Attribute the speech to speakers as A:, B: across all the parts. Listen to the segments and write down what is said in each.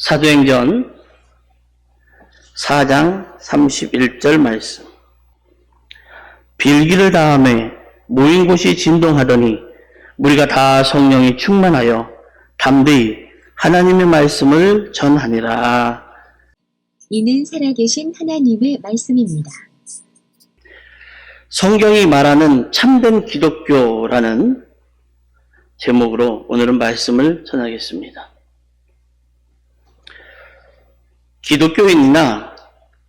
A: 사도행전 4장 31절 말씀. 빌기를 다음에 모인 곳이 진동하더니 우리가 다 성령이 충만하여 담대히 하나님의 말씀을 전하니라.
B: 이는 살아계신 하나님의 말씀입니다.
A: 성경이 말하는 참된 기독교라는 제목으로 오늘은 말씀을 전하겠습니다. 기독교인이나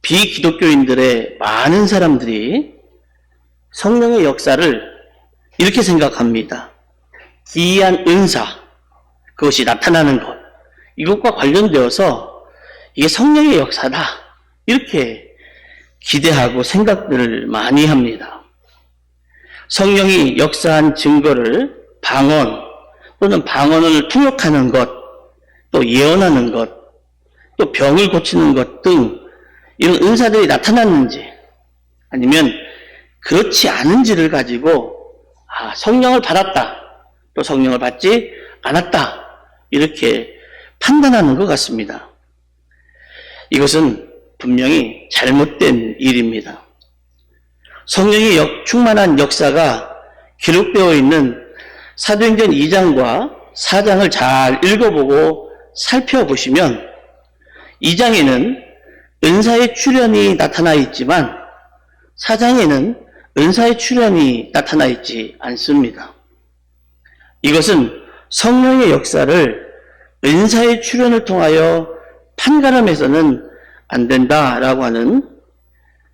A: 비기독교인들의 많은 사람들이 성령의 역사를 이렇게 생각합니다. 기이한 은사, 그것이 나타나는 것, 이것과 관련되어서 이게 성령의 역사다, 이렇게 기대하고 생각들을 많이 합니다. 성령이 역사한 증거를 방언 또는 방언을 통역하는 것, 또 예언하는 것, 또 병을 고치는 것 등 이런 은사들이 나타났는지 아니면 그렇지 않은지를 가지고 성령을 받았다, 또 성령을 받지 않았다, 이렇게 판단하는 것 같습니다. 이것은 분명히 잘못된 일입니다. 성령이 충만한 역사가 기록되어 있는 사도행전 2장과 4장을 잘 읽어보고 살펴보시면 2장에는 은사의 출현이 나타나 있지만 4장에는 은사의 출현이 나타나 있지 않습니다. 이것은 성령의 역사를 은사의 출현을 통하여 판가름해서는 안 된다라고 하는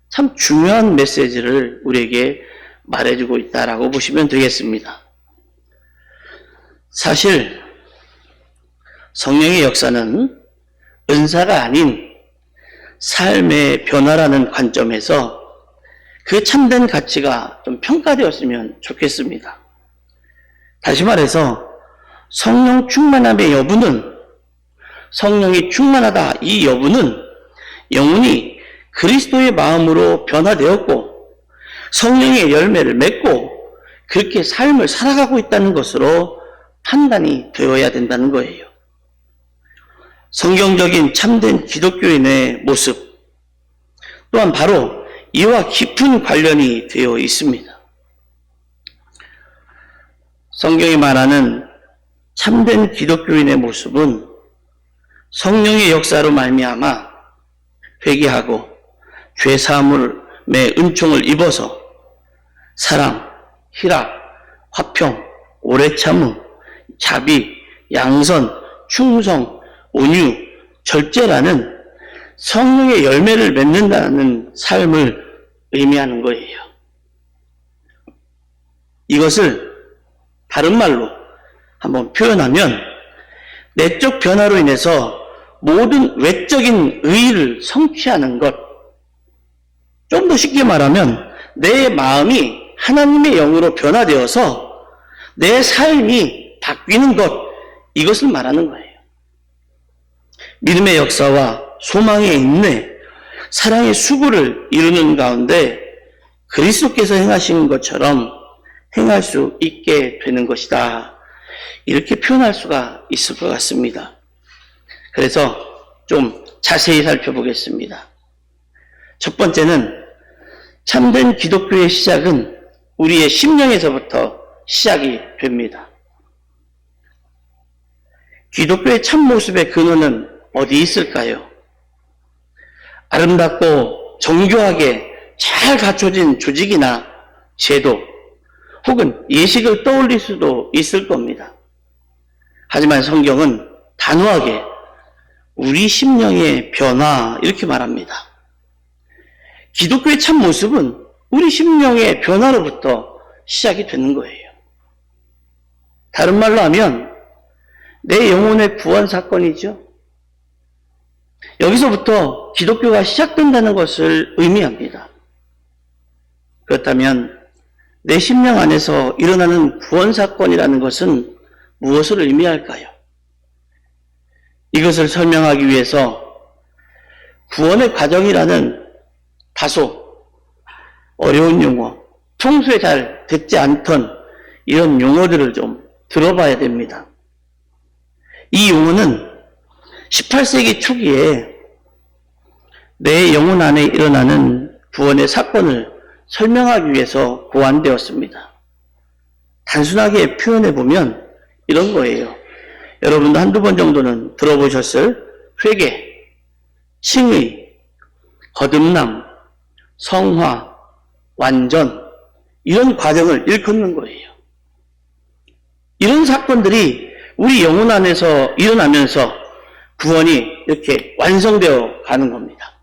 A: 참 중요한 메시지를 우리에게 말해주고 있다라고 보시면 되겠습니다. 사실 성령의 역사는 은사가 아닌 삶의 변화라는 관점에서 그 참된 가치가 좀 평가되었으면 좋겠습니다. 다시 말해서 성령 충만함의 여부는, 성령이 충만하다 이 여부는 영혼이 그리스도의 마음으로 변화되었고 성령의 열매를 맺고 그렇게 삶을 살아가고 있다는 것으로 판단이 되어야 된다는 거예요. 성경적인 참된 기독교인의 모습 또한 바로 이와 깊은 관련이 되어 있습니다. 성경이 말하는 참된 기독교인의 모습은 성령의 역사로 말미암아 회개하고 죄사함의 은총을 입어서 사랑, 희락, 화평, 오래 참음, 자비, 양선, 충성, 온유, 절제라는 성령의 열매를 맺는다는 삶을 의미하는 거예요. 이것을 다른 말로 한번 표현하면 내적 변화로 인해서 모든 외적인 의의를 성취하는 것, 좀 더 쉽게 말하면 내 마음이 하나님의 영으로 변화되어서 내 삶이 바뀌는 것, 이것을 말하는 거예요. 믿음의 역사와 소망의 인내, 사랑의 수고를 이루는 가운데 그리스도께서 행하신 것처럼 행할 수 있게 되는 것이다, 이렇게 표현할 수가 있을 것 같습니다. 그래서 좀 자세히 살펴보겠습니다. 첫 번째는 참된 기독교의 시작은 우리의 심령에서부터 시작이 됩니다. 기독교의 참모습의 근원은 어디 있을까요? 아름답고 정교하게 잘 갖춰진 조직이나 제도 혹은 예식을 떠올릴 수도 있을 겁니다. 하지만 성경은 단호하게 우리 심령의 변화, 이렇게 말합니다. 기독교의 참모습은 우리 심령의 변화로부터 시작이 되는 거예요. 다른 말로 하면 내 영혼의 구원 사건이죠. 여기서부터 기독교가 시작된다는 것을 의미합니다. 그렇다면 내 심령 안에서 일어나는 구원 사건이라는 것은 무엇을 의미할까요? 이것을 설명하기 위해서 구원의 과정이라는 다소 어려운 용어, 평소에 잘 듣지 않던 이런 용어들을 좀 들어봐야 됩니다. 이 용어는 18세기 초기에 내 영혼 안에 일어나는 구원의 사건을 설명하기 위해서 고안되었습니다. 단순하게 표현해보면 이런 거예요. 여러분도 한두 번 정도는 들어보셨을 회개, 칭의, 거듭남, 성화, 완전, 이런 과정을 일컫는 거예요. 이런 사건들이 우리 영혼 안에서 일어나면서 구원이 이렇게 완성되어 가는 겁니다.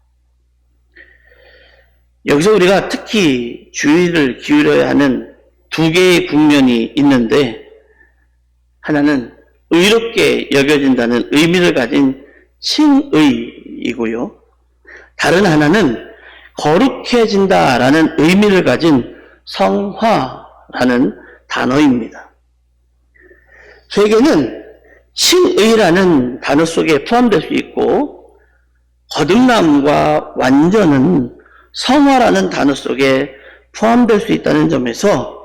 A: 여기서 우리가 특히 주의를 기울여야 하는 두 개의 국면이 있는데, 하나는 의롭게 여겨진다는 의미를 가진 칭의이고요. 다른 하나는 거룩해진다라는 의미를 가진 성화라는 단어입니다. 회개는 칭의라는 단어 속에 포함될 수 있고, 거듭남과 완전은 성화라는 단어 속에 포함될 수 있다는 점에서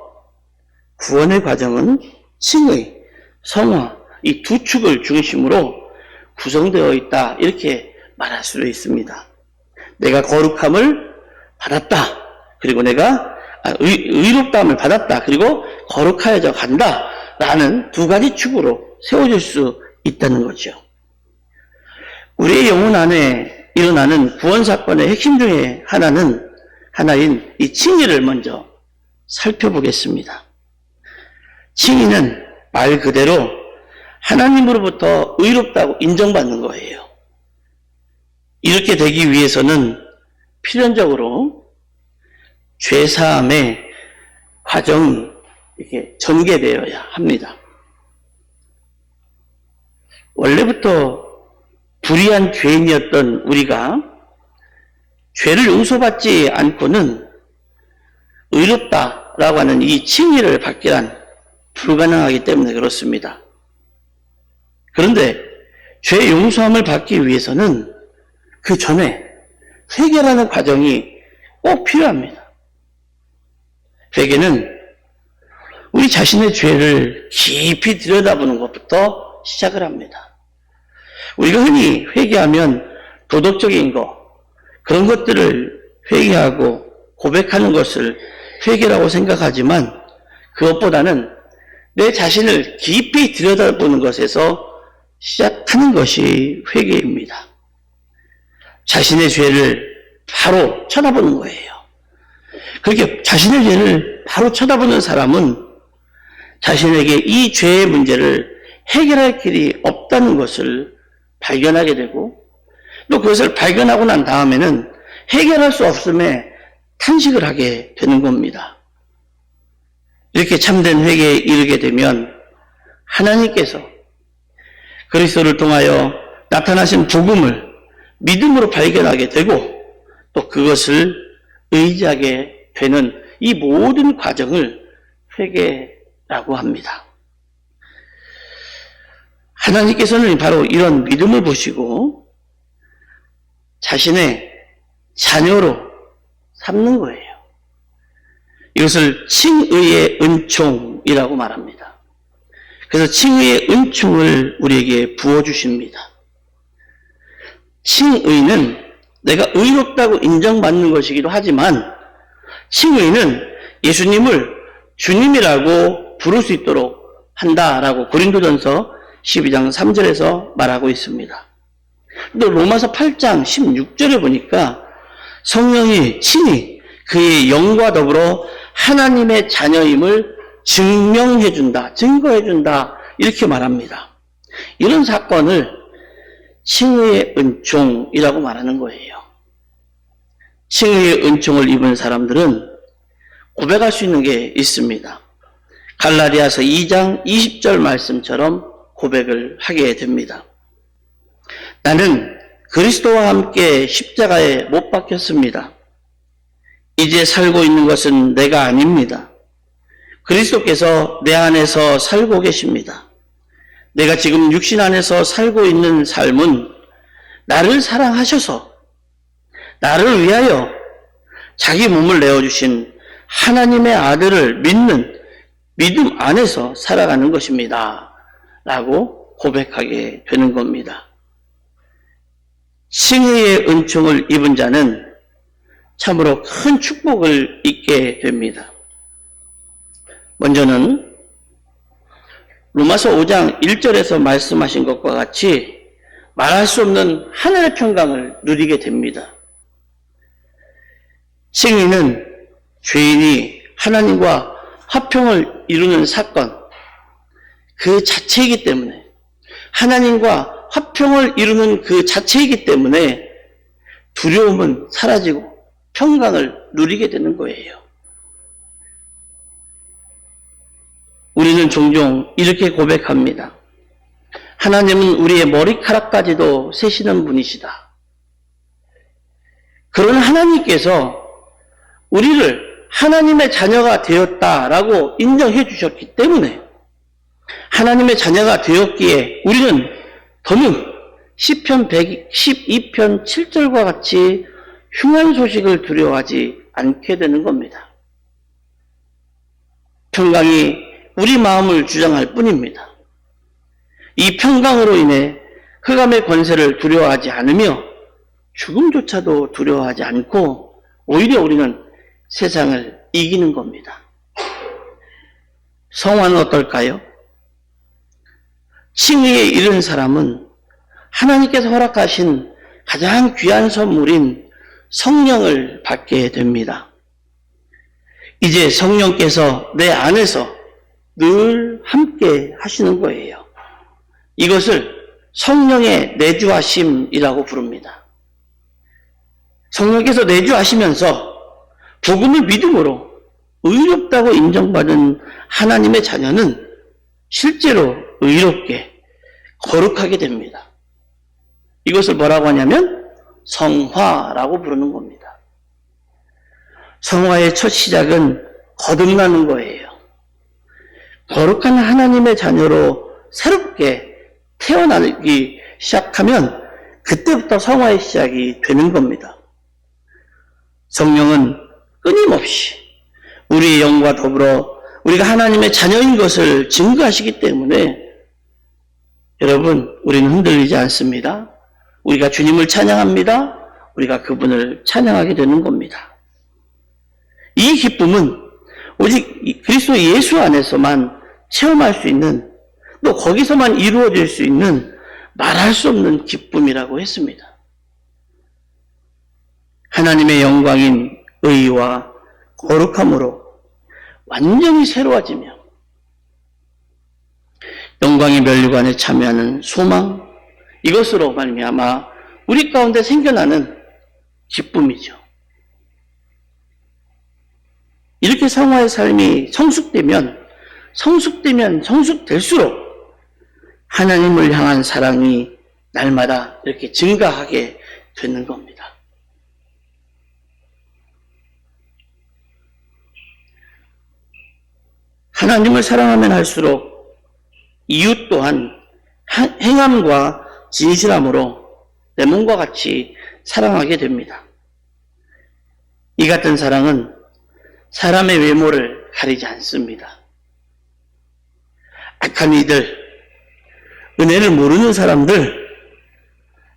A: 구원의 과정은 칭의, 성화, 이 두 축을 중심으로 구성되어 있다, 이렇게 말할 수 있습니다. 내가 거룩함을 받았다, 그리고 내가 의롭다함을 받았다, 그리고 거룩하여져 간다 라는 두 가지 축으로 세워질 수 있다는 거죠. 우리의 영혼 안에 일어나는 구원 사건의 핵심 중에 하나인 이 칭의를 먼저 살펴보겠습니다. 칭의는 말 그대로 하나님으로부터 의롭다고 인정받는 거예요. 이렇게 되기 위해서는 필연적으로 죄사함의 과정이 이렇게 전개되어야 합니다. 원래부터 불의한 죄인이었던 우리가 죄를 용서받지 않고는 의롭다라고 하는 이 칭의를 받기란 불가능하기 때문에 그렇습니다. 그런데 죄 용서함을 받기 위해서는 그 전에 회개라는 과정이 꼭 필요합니다. 회개는 우리 자신의 죄를 깊이 들여다보는 것부터 시작을 합니다. 우리가 흔히 회개하면 도덕적인 것, 그런 것들을 회개하고 고백하는 것을 회개라고 생각하지만, 그것보다는 내 자신을 깊이 들여다보는 것에서 시작하는 것이 회개입니다. 자신의 죄를 바로 쳐다보는 거예요. 그렇게 자신의 죄를 바로 쳐다보는 사람은 자신에게 이 죄의 문제를 해결할 길이 없다는 것을 발견하게 되고, 또 그것을 발견하고 난 다음에는 해결할 수 없음에 탄식을 하게 되는 겁니다. 이렇게 참된 회개에 이르게 되면 하나님께서 그리스도를 통하여 나타나신 복음을 믿음으로 발견하게 되고, 또 그것을 의지하게 되는 이 모든 과정을 회개라고 합니다. 하나님께서는 바로 이런 믿음을 보시고 자신의 자녀로 삼는 거예요. 이것을 칭의의 은총이라고 말합니다. 그래서 칭의의 은총을 우리에게 부어주십니다. 칭의는 내가 의롭다고 인정받는 것이기도 하지만, 칭의는 예수님을 주님이라고 부를 수 있도록 한다라고 고린도전서 12장 3절에서 말하고 있습니다. 또 로마서 8장 16절에 보니까 성령이 친히 그의 영과 더불어 하나님의 자녀임을 증명해준다, 증거해준다, 이렇게 말합니다. 이런 사건을 칭의의 은총이라고 말하는 거예요. 칭의의 은총을 입은 사람들은 고백할 수 있는 게 있습니다. 갈라디아서 2장 20절 말씀처럼 고백을 하게 됩니다. 나는 그리스도와 함께 십자가에 못 박혔습니다. 이제 살고 있는 것은 내가 아닙니다. 그리스도께서 내 안에서 살고 계십니다. 내가 지금 육신 안에서 살고 있는 삶은 나를 사랑하셔서 나를 위하여 자기 몸을 내어주신 하나님의 아들을 믿는 믿음 안에서 살아가는 것입니다. 라고 고백하게 되는 겁니다. 칭의의 은총을 입은 자는 참으로 큰 축복을 입게 됩니다. 먼저는 로마서 5장 1절에서 말씀하신 것과 같이 말할 수 없는 하늘의 평강을 누리게 됩니다. 칭의는 죄인이 하나님과 화평을 이루는 사건 그 자체이기 때문에, 하나님과 화평을 이루는 그 자체이기 때문에 두려움은 사라지고 평강을 누리게 되는 거예요. 우리는 종종 이렇게 고백합니다. 하나님은 우리의 머리카락까지도 세시는 분이시다. 그런 하나님께서 우리를 하나님의 자녀가 되었다라고 인정해 주셨기 때문에, 하나님의 자녀가 되었기에 우리는 더는 시편 112편 7절과 같이 흉한 소식을 두려워하지 않게 되는 겁니다. 평강이 우리 마음을 주장할 뿐입니다. 이 평강으로 인해 흑암의 권세를 두려워하지 않으며 죽음조차도 두려워하지 않고 오히려 우리는 세상을 이기는 겁니다. 성화는 어떨까요? 칭의에 이른 사람은 하나님께서 허락하신 가장 귀한 선물인 성령을 받게 됩니다. 이제 성령께서 내 안에서 늘 함께 하시는 거예요. 이것을 성령의 내주하심이라고 부릅니다. 성령께서 내주하시면서 복음을 믿음으로 의롭다고 인정받은 하나님의 자녀는 실제로 의롭게 거룩하게 됩니다. 이것을 뭐라고 하냐면 성화라고 부르는 겁니다. 성화의 첫 시작은 거듭나는 거예요. 거룩한 하나님의 자녀로 새롭게 태어나기 시작하면 그때부터 성화의 시작이 되는 겁니다. 성령은 끊임없이 우리의 영과 더불어 우리가 하나님의 자녀인 것을 증거하시기 때문에 여러분, 우리는 흔들리지 않습니다. 우리가 주님을 찬양합니다. 우리가 그분을 찬양하게 되는 겁니다. 이 기쁨은 오직 그리스도 예수 안에서만 체험할 수 있는, 또 거기서만 이루어질 수 있는 말할 수 없는 기쁨이라고 했습니다. 하나님의 영광인 의와 거룩함으로 완전히 새로워지며 영광의 면류관에 참여하는 소망, 이것으로 말미암아 우리 가운데 생겨나는 기쁨이죠. 이렇게 성화의 삶이 성숙되면 성숙될수록 하나님을 향한 사랑이 날마다 이렇게 증가하게 되는 겁니다. 하나님을 사랑하면 할수록 이웃 또한 행함과 진실함으로 내 몸과 같이 사랑하게 됩니다. 이 같은 사랑은 사람의 외모를 가리지 않습니다. 악한 이들, 은혜를 모르는 사람들,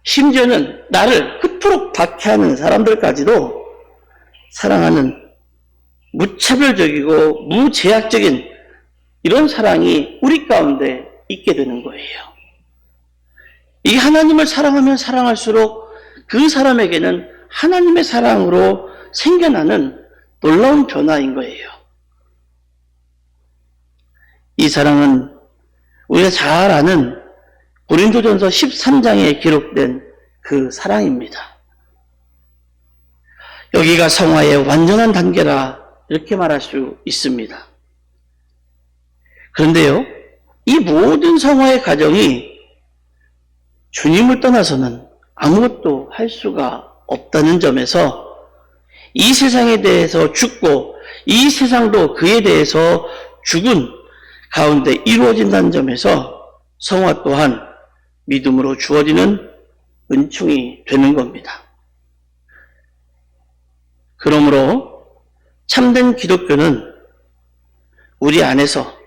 A: 심지어는 나를 그토록 박해하는 사람들까지도 사랑하는 무차별적이고 무제약적인 이런 사랑이 우리 가운데 있게 되는 거예요. 이 하나님을 사랑하면 사랑할수록 그 사람에게는 하나님의 사랑으로 생겨나는 놀라운 변화인 거예요. 이 사랑은 우리가 잘 아는 고린도전서 13장에 기록된 그 사랑입니다. 여기가 성화의 완전한 단계라 이렇게 말할 수 있습니다. 그런데요, 이 모든 성화의 과정이 주님을 떠나서는 아무것도 할 수가 없다는 점에서 이 세상에 대해서 죽고 이 세상도 그에 대해서 죽은 가운데 이루어진다는 점에서 성화 또한 믿음으로 주어지는 은총이 되는 겁니다. 그러므로 참된 기독교는 우리 안에서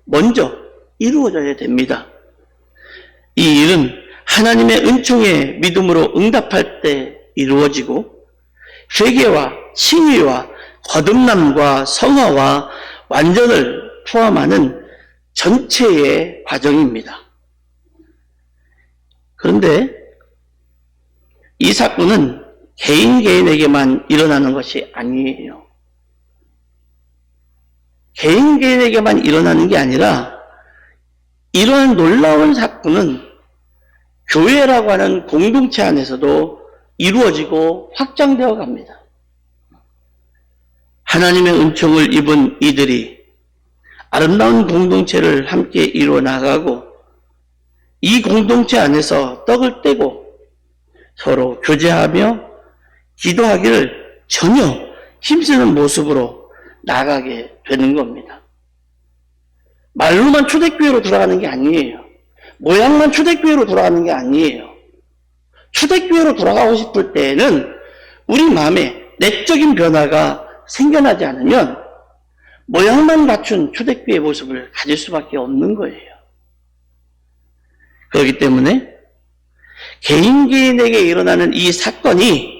A: 먼저 이루어져야 됩니다. 이 일은 하나님의 은총에 믿음으로 응답할 때 이루어지고 회개와 칭의와 거듭남과 성화와 완전을 포함하는 전체의 과정입니다. 그런데 이 사건은 개인에게만 일어나는 것이 아니에요. 개인에게만 일어나는 게 아니라 이러한 놀라운 사건은 교회라고 하는 공동체 안에서도 이루어지고 확장되어 갑니다. 하나님의 은총을 입은 이들이 아름다운 공동체를 함께 이루어 나가고 이 공동체 안에서 떡을 떼고 서로 교제하며 기도하기를 전혀 힘쓰는 모습으로 나가게 되는 겁니다. 말로만 초대교회로 돌아가는 게 아니에요. 모양만 초대교회로 돌아가는 게 아니에요. 초대교회로 돌아가고 싶을 때에는 우리 마음에 내적인 변화가 생겨나지 않으면 모양만 갖춘 초대교회의 모습을 가질 수밖에 없는 거예요. 그렇기 때문에 개인에게 일어나는 이 사건이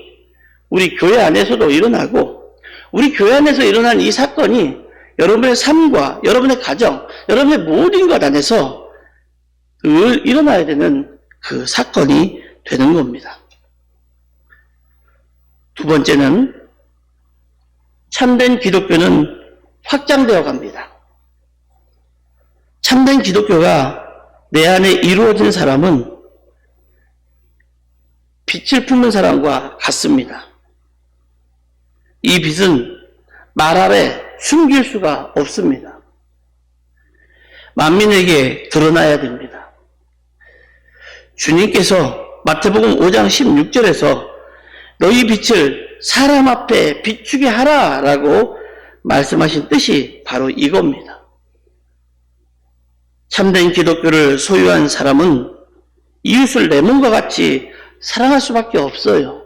A: 우리 교회 안에서도 일어나고 우리 교회 안에서 일어난 이 사건이 여러분의 삶과 여러분의 가정, 여러분의 모든 것 안에서 늘 일어나야 되는 그 사건이 되는 겁니다. 두 번째는 참된 기독교는 확장되어 갑니다. 참된 기독교가 내 안에 이루어진 사람은 빛을 품는 사람과 같습니다. 이 빛은 말 아래 숨길 수가 없습니다. 만민에게 드러나야 됩니다. 주님께서 마태복음 5장 16절에서 너희 빛을 사람 앞에 비추게 하라 라고 말씀하신 뜻이 바로 이겁니다. 참된 기독교를 소유한 사람은 이웃을 내 몸과 같이 사랑할 수밖에 없어요.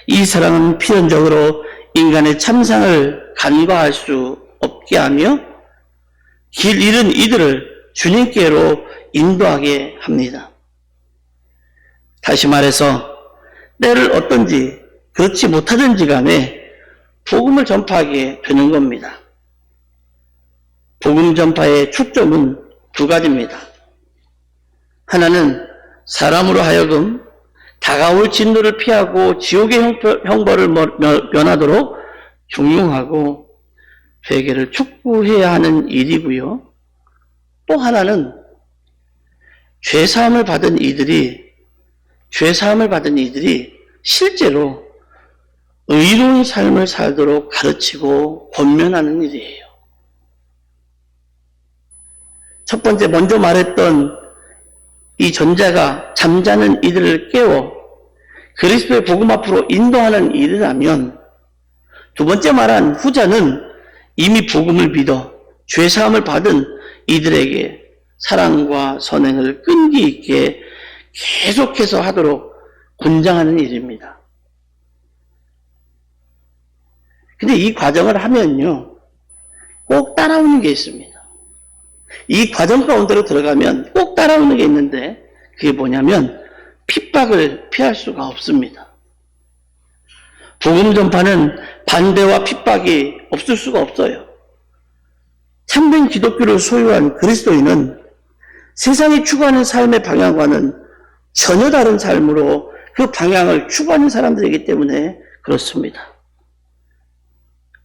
A: 이 사랑은 필연적으로 인간의 참상을 간과할 수 없게 하며 길 잃은 이들을 주님께로 인도하게 합니다. 다시 말해서 때를 어떤지 그렇지 못하든지 간에 복음을 전파하게 되는 겁니다. 복음 전파의 초점은 두 가지입니다. 하나는 사람으로 하여금 다가올 진노를 피하고 지옥의 형벌을 면하도록 중용하고 회개를 촉구해야 하는 일이고요. 또 하나는 죄사함을 받은 이들이 실제로 의로운 삶을 살도록 가르치고 권면하는 일이에요. 첫 번째 먼저 말했던 이 전자가 잠자는 이들을 깨워 그리스도의 복음 앞으로 인도하는 일이라면 두 번째 말한 후자는 이미 복음을 믿어 죄사함을 받은 이들에게 사랑과 선행을 끈기 있게 계속해서 하도록 권장하는 일입니다. 근데 이 과정을 하면요, 꼭 따라오는 게 있습니다. 이 과정 가운데로 들어가면 꼭 따라오는 게 있는데 그게 뭐냐면 핍박을 피할 수가 없습니다. 복음 전파는 반대와 핍박이 없을 수가 없어요. 참된 기독교를 소유한 그리스도인은 세상이 추구하는 삶의 방향과는 전혀 다른 삶으로 그 방향을 추구하는 사람들이기 때문에 그렇습니다.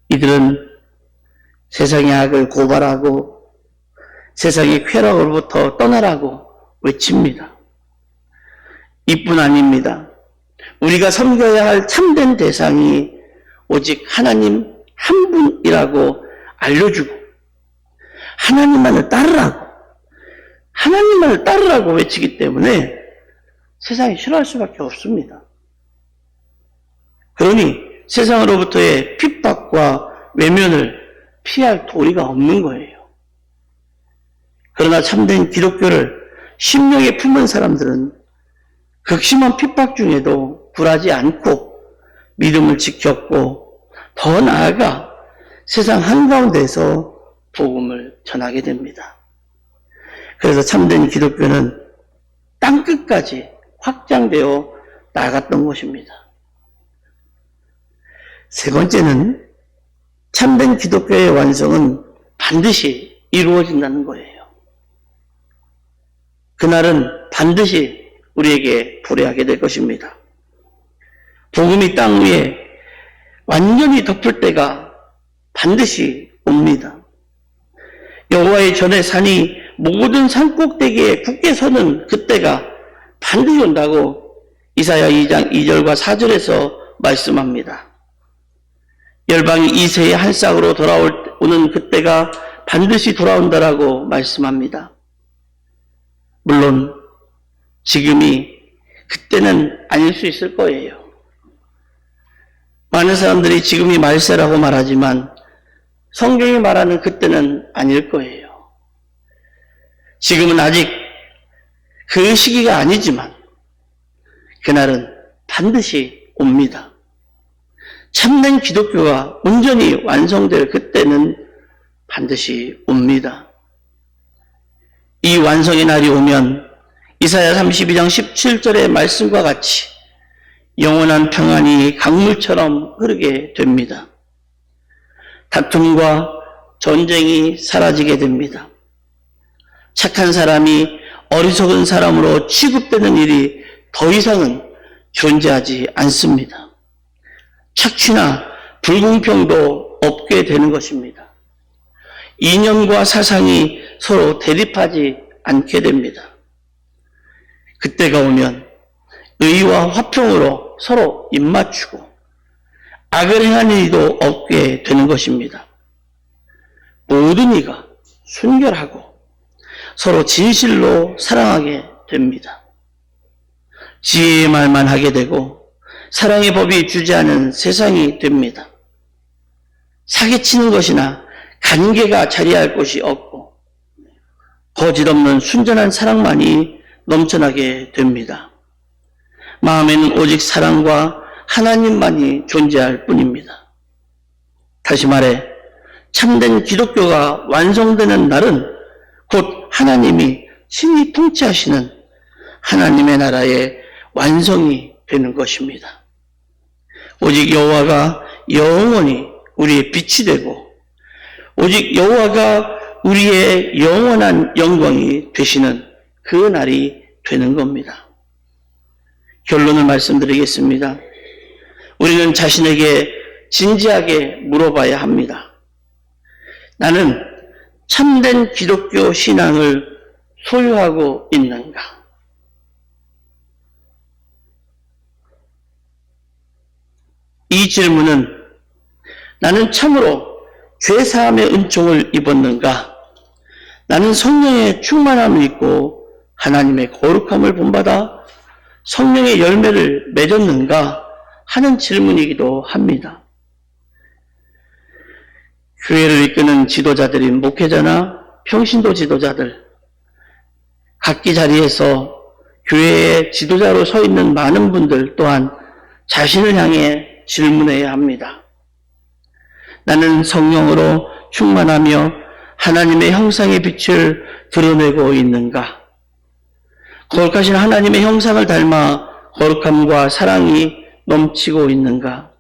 A: 이들은 세상의 악을 고발하고 세상의 쾌락으로부터 떠나라고 외칩니다. 이뿐 아닙니다. 우리가 섬겨야 할 참된 대상이 오직 하나님 한 분이라고 알려주고 하나님만을 따르라고 외치기 때문에 세상이 싫어할 수밖에 없습니다. 그러니 세상으로부터의 핍박과 외면을 피할 도리가 없는 거예요. 그러나 참된 기독교를 심령에 품은 사람들은 극심한 핍박 중에도 굴하지 않고 믿음을 지켰고 더 나아가 세상 한가운데에서 복음을 전하게 됩니다. 그래서 참된 기독교는 땅끝까지 확장되어 나갔던 것입니다. 세 번째는 참된 기독교의 완성은 반드시 이루어진다는 거예요. 그날은 반드시 우리에게 도래하게 될 것입니다. 복음이 땅 위에 완전히 덮을 때가 반드시 옵니다. 여호와의 전의 산이 모든 산 꼭대기에 굳게 서는 그때가 반드시 온다고 이사야 2장 2절과 4절에서 말씀합니다. 열방이 이새의 한 쌍으로 돌아오는 그때가 반드시 돌아온다라고 말씀합니다. 물론 지금이 그때는 아닐 수 있을 거예요. 많은 사람들이 지금이 말세라고 말하지만 성경이 말하는 그때는 아닐 거예요. 지금은 아직 그 시기가 아니지만 그날은 반드시 옵니다. 참된 기독교가 온전히 완성될 그때는 반드시 옵니다. 이 완성의 날이 오면 이사야 32장 17절의 말씀과 같이 영원한 평안이 강물처럼 흐르게 됩니다. 다툼과 전쟁이 사라지게 됩니다. 착한 사람이 어리석은 사람으로 취급되는 일이 더 이상은 존재하지 않습니다. 착취나 불공평도 없게 되는 것입니다. 이념과 사상이 서로 대립하지 않게 됩니다. 그때가 오면 의와 화평으로 서로 입맞추고 악을 행하는 이도 없게 되는 것입니다. 모든 이가 순결하고 서로 진실로 사랑하게 됩니다. 지혜의 말만 하게 되고 사랑의 법이 주재하는 세상이 됩니다. 사기치는 것이나 관계가 자리할 곳이 없고 거짓 없는 순전한 사랑만이 넘쳐나게 됩니다. 마음에는 오직 사랑과 하나님만이 존재할 뿐입니다. 다시 말해 참된 기독교가 완성되는 날은 곧 하나님이 친히 통치하시는 하나님의 나라의 완성이 되는 것입니다. 오직 여호와가 영원히 우리의 빛이 되고 오직 여호와가 우리의 영원한 영광이 되시는 그 날이 되는 겁니다. 결론을 말씀드리겠습니다. 우리는 자신에게 진지하게 물어봐야 합니다. 나는 참된 기독교 신앙을 소유하고 있는가? 이 질문은 나는 참으로 죄사함의 은총을 입었는가? 나는 성령의 충만함을 입고 하나님의 거룩함을 본받아 성령의 열매를 맺었는가? 하는 질문이기도 합니다. 교회를 이끄는 지도자들인 목회자나 평신도 지도자들, 각기 자리에서 교회의 지도자로 서 있는 많은 분들 또한 자신을 향해 질문해야 합니다. 나는 성령으로 충만하며 하나님의 형상의 빛을 드러내고 있는가? 거룩하신 하나님의 형상을 닮아 거룩함과 사랑이 넘치고 있는가?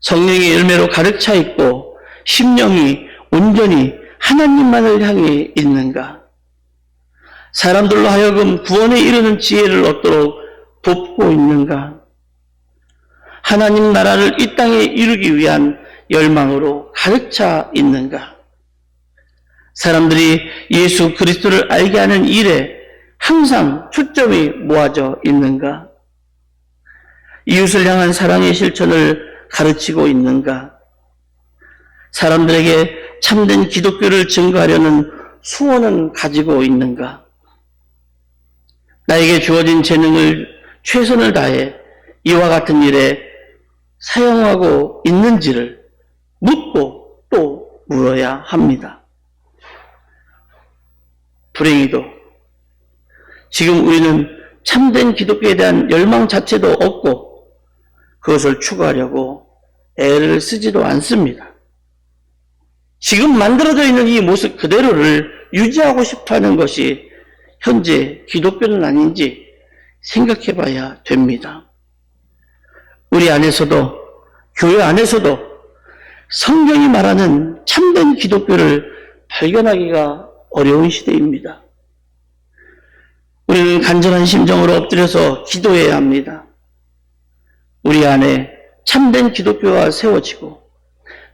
A: 성령의 열매로 가득 차 있고 심령이 온전히 하나님만을 향해 있는가? 사람들로 하여금 구원에 이르는 지혜를 얻도록 돕고 있는가? 하나님 나라를 이 땅에 이루기 위한 열망으로 가득 차 있는가? 사람들이 예수 그리스도를 알게 하는 일에 항상 초점이 모아져 있는가? 이웃을 향한 사랑의 실천을 가르치고 있는가? 사람들에게 참된 기독교를 증거하려는 소원은 가지고 있는가? 나에게 주어진 재능을 최선을 다해 이와 같은 일에 사용하고 있는지를 묻고 또 물어야 합니다. 불행히도 지금 우리는 참된 기독교에 대한 열망 자체도 없고 그것을 추구하려고 애를 쓰지도 않습니다. 지금 만들어져 있는 이 모습 그대로를 유지하고 싶어 하는 것이 현재 기독교는 아닌지 생각해 봐야 됩니다. 우리 안에서도, 교회 안에서도 성경이 말하는 참된 기독교를 발견하기가 어려운 시대입니다. 우리는 간절한 심정으로 엎드려서 기도해야 합니다. 우리 안에 참된 기독교가 세워지고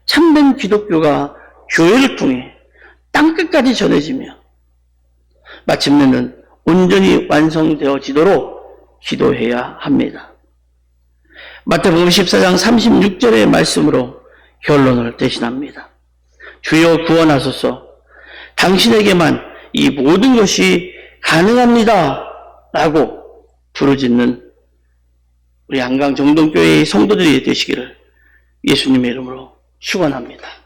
A: 참된 기독교가 교회를 통해 땅끝까지 전해지며 마침내는 온전히 완성되어지도록 기도해야 합니다. 마태복음 14장 36절의 말씀으로 결론을 대신합니다. 주여 구원하소서, 당신에게만 이 모든 것이 가능합니다 라고 부르짖는 우리 한강 정동교회의 성도들이 되시기를 예수님의 이름으로 축원합니다.